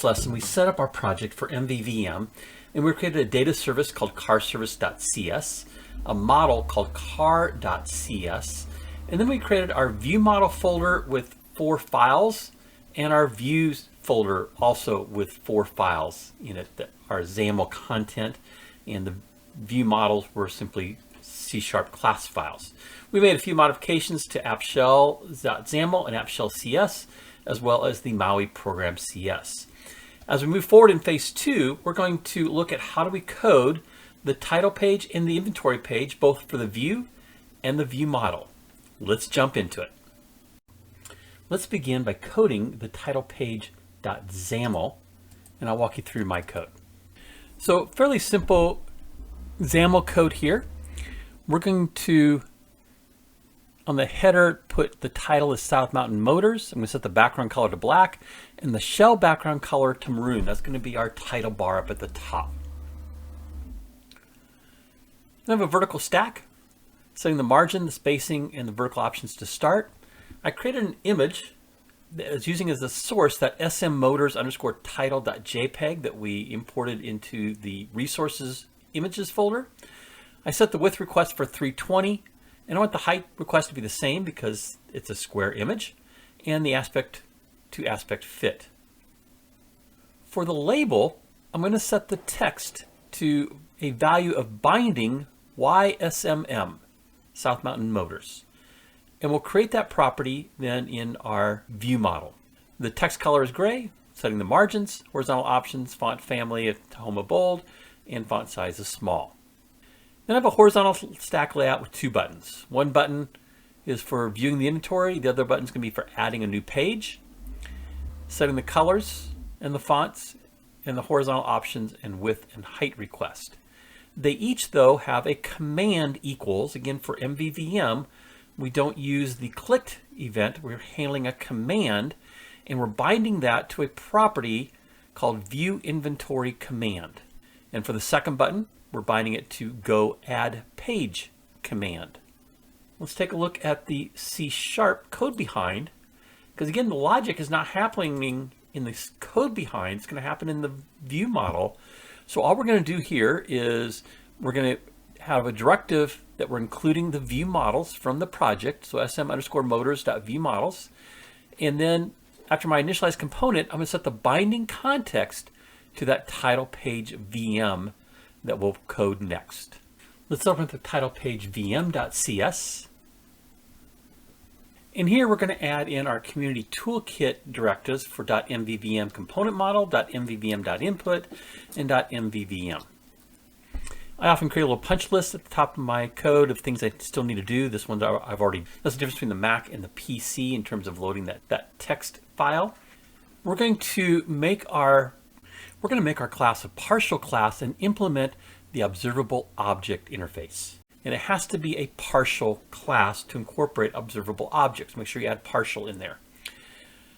previous lesson, we set up our project for MVVM, and we created a data service called carService.cs, a model called car.cs, and then we created our ViewModel folder with 4 files, and our views folder also with 4 files in it that are XAML content, and the ViewModels were simply C# class files. We made a few modifications to AppShell.xaml and AppShell.cs, as well as the MAUI Program.cs. As we move forward in phase 2, we're going to look at how do we code the title page and the inventory page, both for the view and the view model. Let's jump into it. Let's begin by coding the TitlePage.xaml, and I'll walk you through my code. So fairly simple XAML code here. We're going to, on the header, put the title as South Mountain Motors. I'm going to set the background color to black and the shell background color to maroon. That's going to be our title bar up at the top. Then I have a vertical stack, setting the margin, the spacing, and the vertical options to start. I created an image that is using as a source that smmotors_title.jpg that we imported into the resources images folder. I set the width request for 320, and I want the height request to be the same because it's a square image, and the aspect to aspect fit. For the label, I'm going to set the text to a value of binding YSMM, South Mountain Motors. And we'll create that property then in our view model. The text color is gray, setting the margins, horizontal options, font family at home of bold, and font size is small. Then I have a horizontal stack layout with 2 buttons. One button is for viewing the inventory. The other button is going to be for adding a new page, setting the colors and the fonts, and the horizontal options and width and height request. They each, though, have a command equals. Again, for MVVM, we don't use the clicked event. We're handling a command, and we're binding that to a property called ViewInventoryCommand. And for the second button, we're binding it to go add page command. Let's take a look at the C# code behind, because again, the logic is not happening in the code behind, it's going to happen in the view model. So all we're going to do here is we're going to have a directive that we're including the view models from the project, so sm_motors.viewModels, and then after my initialized component, I'm going to set the binding context to that title page VM that we'll code next. Let's open the TitlePageVM.cs. And here we're going to add in our community toolkit directives for .mvvm component model, .mvvm.input, and .mvvm. I often create a little punch list at the top of my code of things I still need to do. This one I've already, that's the difference between the Mac and the PC in terms of loading that text file. We're going to make our class a partial class and implement the observable object interface. And it has to be a partial class to incorporate observable objects. Make sure you add partial in there.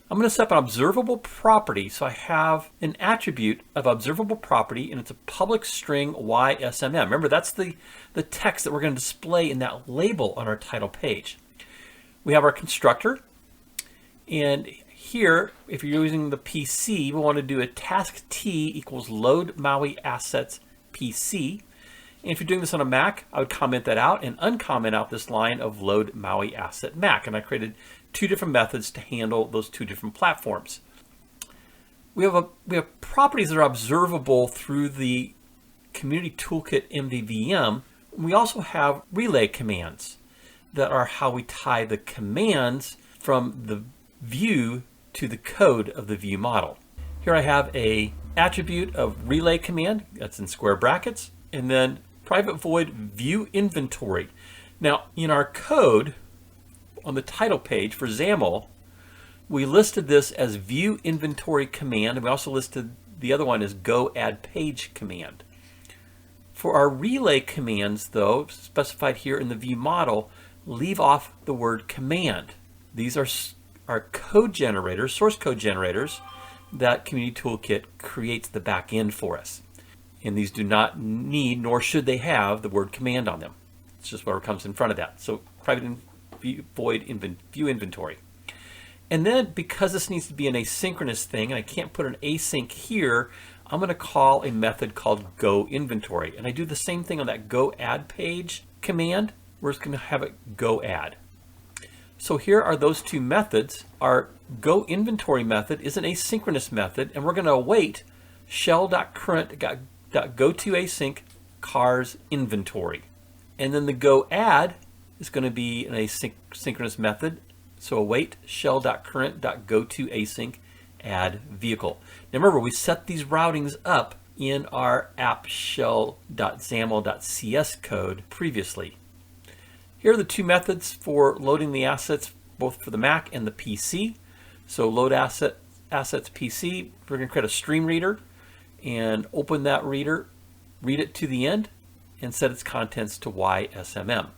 I'm going to set up an observable property, so I have an attribute of observable property, and it's a public string YSMM. Remember, that's the text that we're going to display in that label on our title page. We have our constructor, and here, if you're using the PC, we want to do a task T equals load MAUI assets PC. And if you're doing this on a Mac, I would comment that out and uncomment out this line of load MAUI asset Mac. And I created 2 different methods to handle those 2 different platforms. We have properties that are observable through the Community Toolkit MVVM. We also have relay commands that are how we tie the commands from the view to the code of the view model. Here I have a attribute of relay command, that's in square brackets, and then private void view inventory. Now in our code on the title page for XAML, we listed this as view inventory command, and we also listed the other one as go add page command. For our relay commands, though, specified here in the view model, leave off the word command. These are our code generators, source code generators, that Community Toolkit creates the back end for us. And these do not need, nor should they have, the word command on them. It's just whatever comes in front of that. So private void view inventory. And then because this needs to be an asynchronous thing and I can't put an async here, I'm going to call a method called goInventory. And I do the same thing on that goAddPage command. We're just going to have it goAdd. So here are those two methods. Our goInventory method is an asynchronous method, and we're going to await shell.current.goToAsync cars inventory. And then the goAdd is going to be an asynchronous method. So await shell.current.goToAsync add vehicle. Now remember, we set these routings up in our app shell.xaml.cs code previously. Here are the two methods for loading the assets, both for the Mac and the PC. So load assets PC, we're going to create a stream reader and open that reader, read it to the end, and set its contents to YSMM.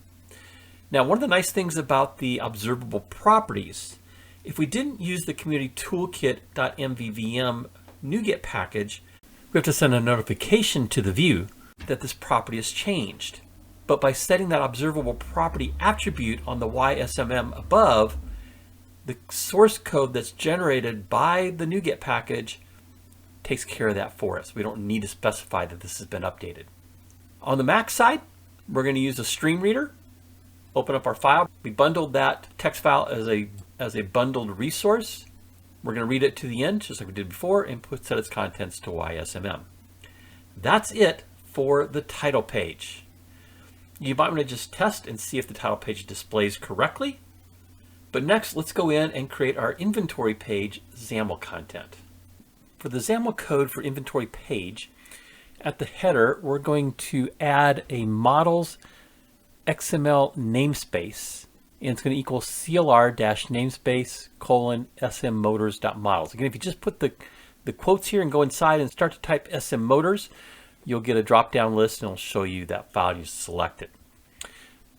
Now, one of the nice things about the observable properties, if we didn't use the community toolkit.mvvm NuGet package, we have to send a notification to the view that this property has changed. But by setting that observable property attribute on the YSMM above, the source code that's generated by the NuGet package takes care of that for us. We don't need to specify that this has been updated. On the Mac side, we're going to use a stream reader, open up our file. We bundled that text file as a bundled resource. We're going to read it to the end, just like we did before, and set its contents to YSMM. That's it for the title page. You might want to just test and see if the title page displays correctly. But next, let's go in and create our inventory page XAML content. For the XAML code for inventory page, at the header, we're going to add a models XML namespace, and it's going to equal clr-namespace:/smmotors.models. Again, if you just put the quotes here and go inside and start to type smmotors, you'll get a drop-down list and it'll show you that file you selected.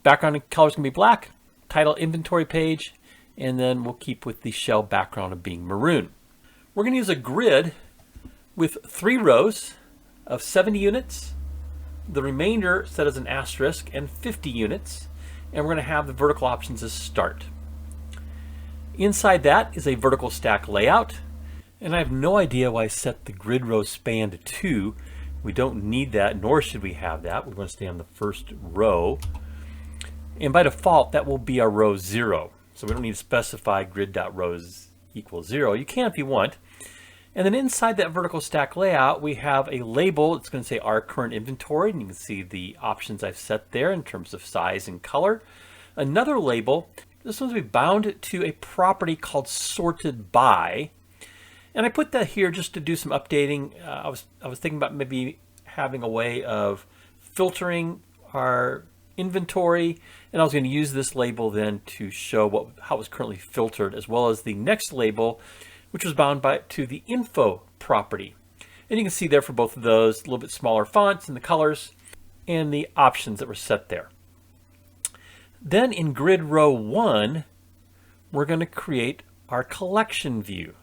Background color is going to be black, title inventory page, and then we'll keep with the shell background of being maroon. We're going to use a grid with 3 rows of 70 units, the remainder set as an asterisk, and 50 units, and we're going to have the vertical options as start. Inside that is a vertical stack layout, and I have no idea why I set the grid row span to 2. We don't need that, nor should we have that. We want to stay on the first row. And by default, that will be our row 0. So we don't need to specify grid.rows equals 0. You can if you want. And then inside that vertical stack layout, we have a label. It's going to say our current inventory, and you can see the options I've set there in terms of size and color. Another label, this one's going to be bound to a property called sorted by. And I put that here just to do some updating. I was thinking about maybe having a way of filtering our inventory, and I was going to use this label then to show how it was currently filtered, as well as the next label, which was bound to the info property. And you can see there for both of those, a little bit smaller fonts and the colors and the options that were set there. Then in grid row 1, we're going to create our collection view.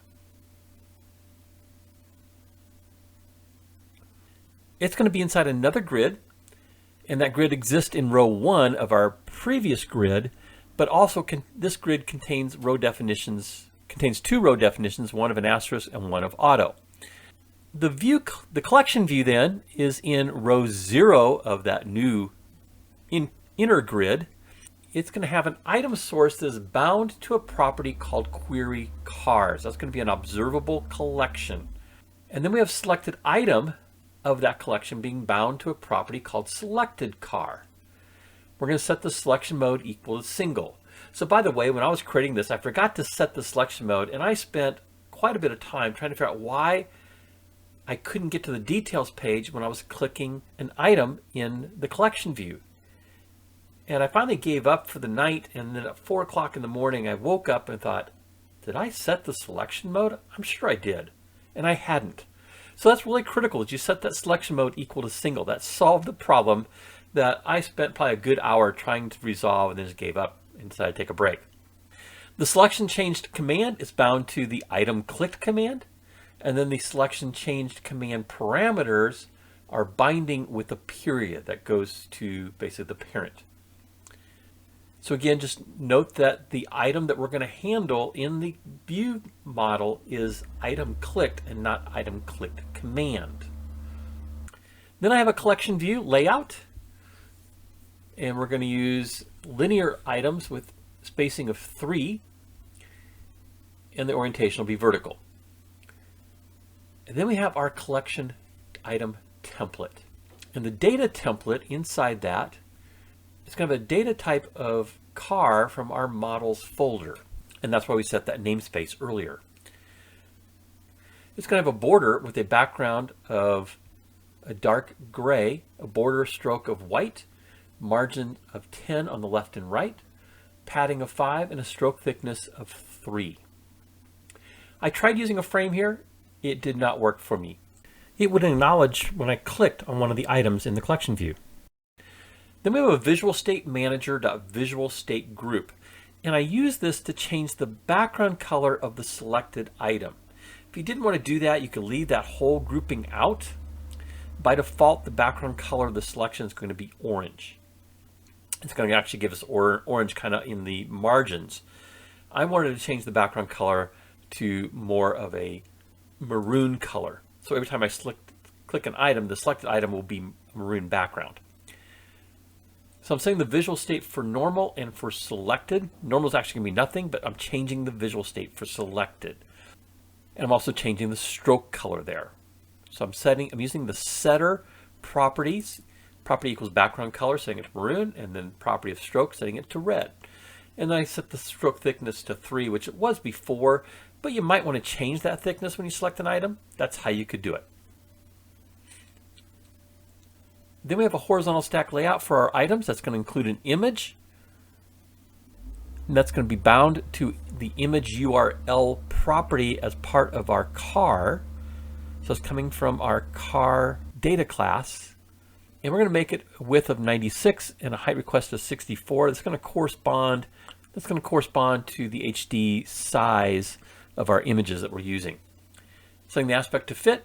It's going to be inside another grid, and that grid exists in row 1 of our previous grid, but also this grid contains 2 row definitions, one of an asterisk and one of auto. The collection view then is in row 0 of that new inner grid. It's going to have an item source that is bound to a property called query cars. That's going to be an observable collection. And then we have selected item of that collection being bound to a property called selected car. We're going to set the selection mode equal to single. So by the way, when I was creating this, I forgot to set the selection mode, and I spent quite a bit of time trying to figure out why I couldn't get to the details page when I was clicking an item in the collection view. And I finally gave up for the night, and then at 4 o'clock in the morning, I woke up and thought, did I set the selection mode? I'm sure I did, and I hadn't. So that's really critical, that you set that selection mode equal to single. That solved the problem that I spent probably a good hour trying to resolve and then just gave up and decided to take a break. The selection changed command is bound to the item clicked command, and then the selection changed command parameters are binding with a period that goes to basically the parent. So again, just note that the item that we're going to handle in the view model is item clicked and not item clicked command. Then I have a collection view layout, and we're going to use linear items with spacing of 3, and the orientation will be vertical. And then we have our collection item template. And the data template inside that is going to have a data type of car from our models folder. And that's why we set that namespace earlier. It's going to have a border with a background of a dark gray, a border stroke of white, margin of 10 on the left and right, padding of 5, and a stroke thickness of 3. I tried using a frame here. It did not work for me. It would acknowledge when I clicked on one of the items in the collection view. Then we have a Visual State Manager.Visual State group, and I use this to change the background color of the selected item. If you didn't want to do that, you could leave that whole grouping out. By default, the background color of the selection is going to be orange. It's going to actually give us orange kind of in the margins. I wanted to change the background color to more of a maroon color. So every time I click an item, the selected item will be maroon background. So I'm setting the visual state for normal and for selected. Normal is actually going to be nothing, but I'm changing the visual state for selected. And I'm also changing the stroke color there. So I'm using the setter properties. Property equals background color, setting it to maroon, and then property of stroke, setting it to red. And then I set the stroke thickness to 3, which it was before, but you might want to change that thickness when you select an item. That's how you could do it. Then we have a horizontal stack layout for our items. That's going to include an image. And that's going to be bound to the image URL property as part of our car. So it's coming from our car data class. And we're going to make it a width of 96 and a height request of 64. That's going to correspond to the HD size of our images that we're using. Setting the aspect to fit,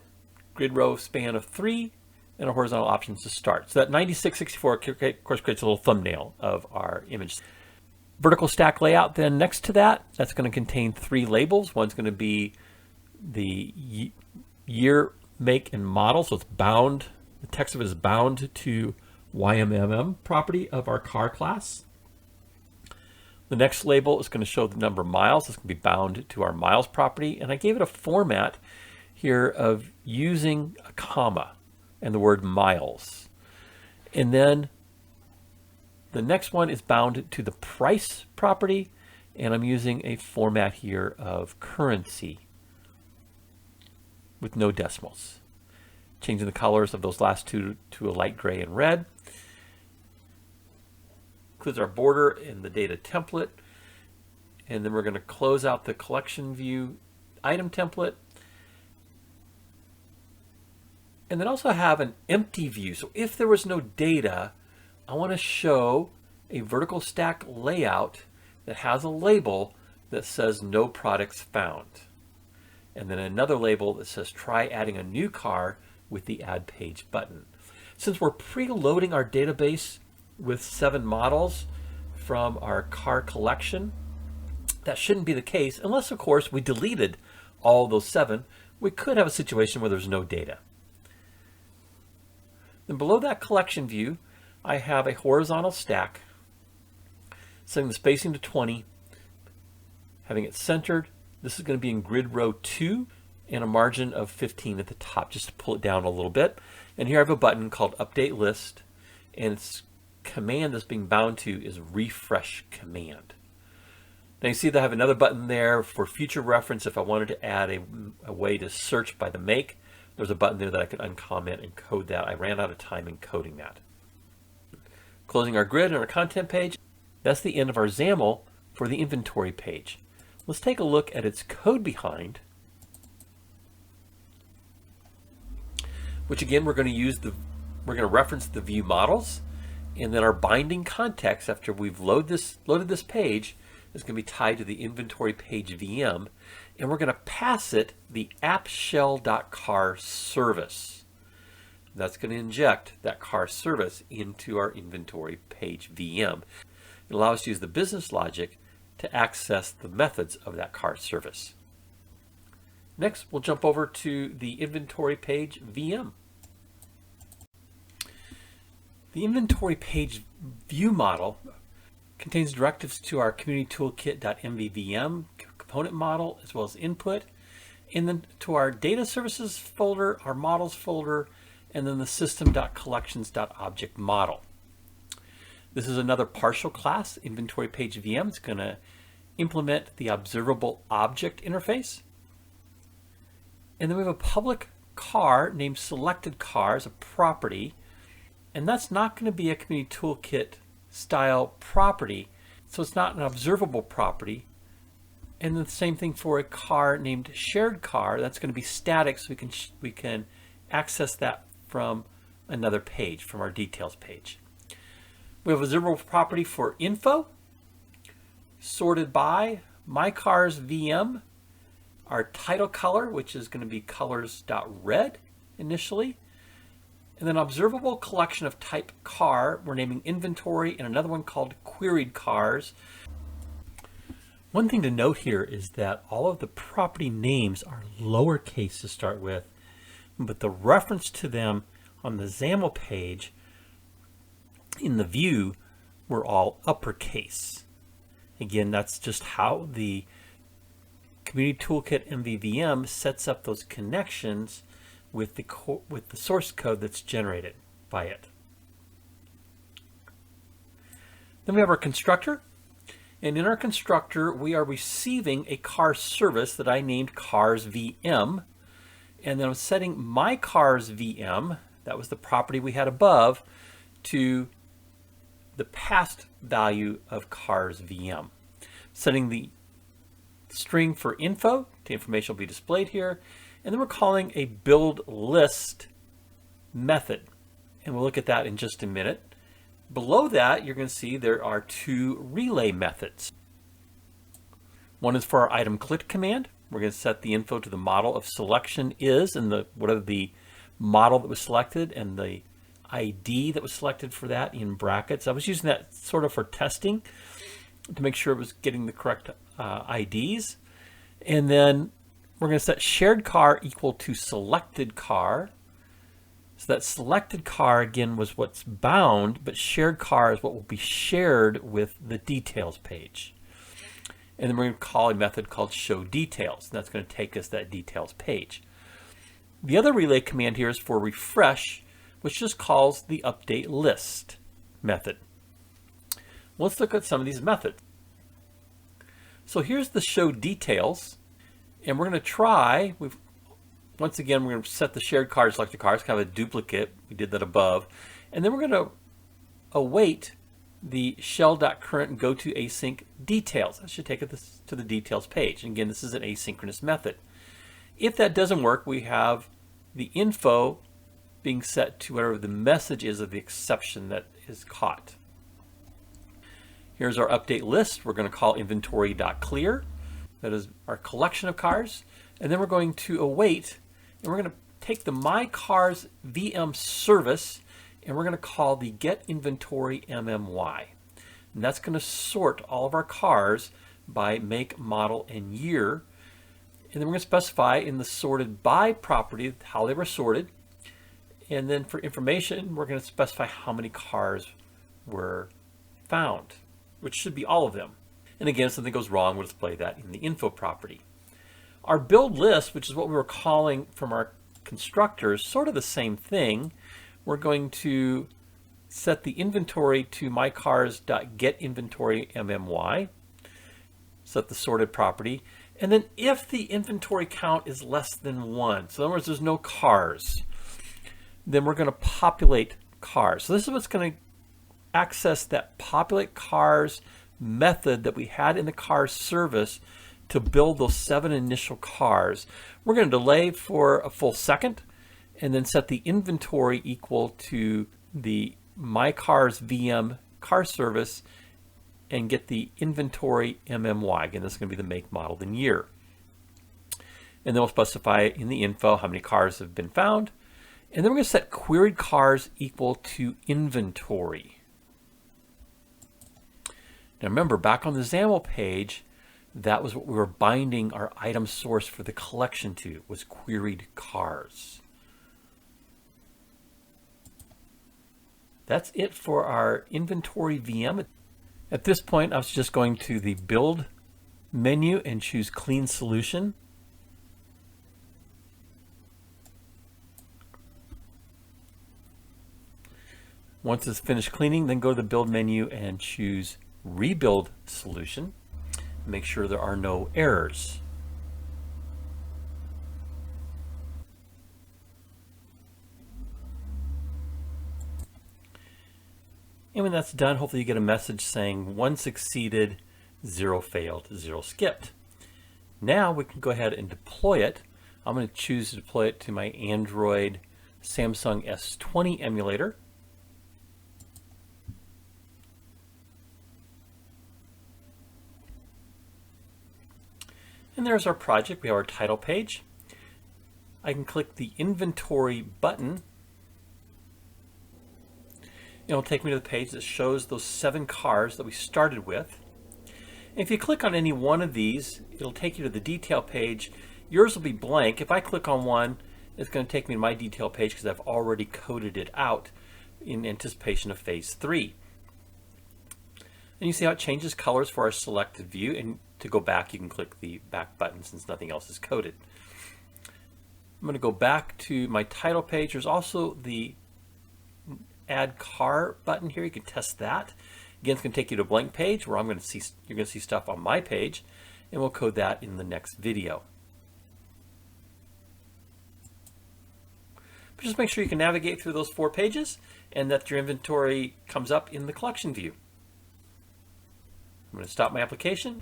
grid row span of 3, and our horizontal options to start. So that 9664 of course creates a little thumbnail of our image. Vertical stack layout then next to that, that's going to contain 3 labels. One's going to be the year, make, and model. So it's bound, the text of it is bound to YMMM property of our car class. The next label is going to show the number of miles. It's going to be bound to our miles property. And I gave it a format here of using a comma and the word miles. And then the next one is bound to the price property, and I'm using a format here of currency with no decimals. Changing the colors of those last two to a light gray and red. Includes our border in the data template, and then we're going to close out the collection view item template. And then also have an empty view. So if there was no data, I want to show a vertical stack layout that has a label that says no products found. And then another label that says try adding a new car with the add page button. Since we're preloading our database with 7 models from our car collection, that shouldn't be the case unless of course we deleted all those 7. We could have a situation where there's no data. Then below that collection view, I have a horizontal stack, setting the spacing to 20, having it centered. This is going to be in grid row 2 and a margin of 15 at the top, just to pull it down a little bit. And here I have a button called Update List, and its command that's being bound to is Refresh Command. Now you see that I have another button there for future reference if I wanted to add a way to search by the make. There's a button there that I could uncomment and code that. I ran out of time encoding that. Closing our grid and our content page. That's the end of our XAML for the inventory page. Let's take a look at its code behind, which again we're going to reference the ViewModels, and then our binding context after we've loaded this page is going to be tied to the InventoryPageVM, and we're going to pass it the app.shell.car service. That's going to inject that car service into our InventoryPageVM. It allows us to use the business logic to access the methods of that car service. Next, we'll jump over to the Inventory Page VM. The Inventory Page View model contains directives to our Community Toolkit.mvvm component model as well as input, and then to our Data Services folder, our Models folder, and then the System.Collections.Object model. This is another partial class, InventoryPageVM. It's going to implement the observable object interface. And then we have a public car named selected car as a property, and that's not going to be a Community Toolkit style property, so it's not an observable property. And then the same thing for a car named shared car. That's going to be static, so we can access that from another page, from our details page. We have a observable property for info, sorted by, my cars VM, our title color, which is going to be colors.red initially, and then observable collection of type car, we're naming inventory, and another one called queried cars. One thing to note here is that all of the property names are lowercase to start with, but the reference to them on the XAML page in the view were all uppercase. Again, that's just how the Community Toolkit MVVM sets up those connections with the source code that's generated by it. Then we have our constructor, and in our constructor we are receiving a car service that I named cars VM, and then I'm setting my cars VM, that was the property we had above, to the past value of cars VM. Setting the string for info, the information will be displayed here, and then we're calling a build list method, and we'll look at that in just a minute. Below that, you're going to see there are two relay methods. One is for our item click command. We're going to set the info to the model of selection is, and whatever the model that was selected and the ID that was selected for that in brackets. I was using that sort of for testing to make sure it was getting the correct IDs. And then we're going to set shared car equal to selected car. So that selected car again was what's bound, but shared car is what will be shared with the details page. And then we're going to call a method called show details. That's going to take us that details page. The other relay command here is for refresh, which just calls the update list method. Let's look at some of these methods. So here's the show details, and we're going to try, once again, we're going to set the shared car to selected car. It's kind of a duplicate. We did that above. And then we're going to await the shell.current and go to async details. That should take us to the details page. And again, this is an asynchronous method. If that doesn't work, we have the info being set to whatever the message is of the exception that is caught. Here's our update list. We're going to call inventory.clear. That is our collection of cars. And then we're going to await, and we're going to take the my cars VM service, and we're going to call the get inventory MMY. And that's going to sort all of our cars by make, model, and year. And then we're going to specify in the sorted by property how they were sorted. And then for information, we're going to specify how many cars were found, which should be all of them. And again, if something goes wrong, we'll display that in the info property. Our build list, which is what we were calling from our constructors, sort of the same thing. We're going to set the inventory to mycars.getInventoryMMY, set the sorted property, and then if the inventory count is less than 1, so in other words, there's no cars, then we're going to populate cars. So this is what's going to access that populate cars method that we had in the cars service to build those 7 initial cars. We're going to delay for a full second and then set the inventory equal to the myCarsVM car service and get the inventory MMY. Again, this is going to be the make, model, and year. And then we'll specify in the info how many cars have been found. And then we're going to set queried cars equal to inventory. Now remember, back on the XAML page, that was what we were binding our item source for the collection to, was queried cars. That's it for our inventory VM. At this point, I was just going to the Build menu and choose Clean Solution. Once it's finished cleaning, then go to the Build menu and choose Rebuild Solution. Make sure there are no errors. And when that's done, hopefully you get a message saying 1 succeeded, 0 failed, 0 skipped. Now we can go ahead and deploy it. I'm going to choose to deploy it to my Android Samsung S20 emulator. And there's our project. We have our title page. I can click the inventory button. It'll take me to the page that shows those 7 cars that we started with. And if you click on any one of these, it'll take you to the detail page. Yours will be blank. If I click on one, it's going to take me to my detail page because I've already coded it out in anticipation of phase 3. And you see how it changes colors for our selected view, and to go back you can click the back button since nothing else is coded. I'm going to go back to my title page. There's also the Add Car button here. You can test that. Again, it's going to take you to a blank page where you're going to see stuff on my page, and we'll code that in the next video. But just make sure you can navigate through those 4 pages and that your inventory comes up in the collection view. I'm going to stop my application,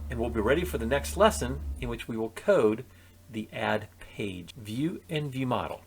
and we'll be ready for the next lesson in which we will code the Add Page View and ViewModel.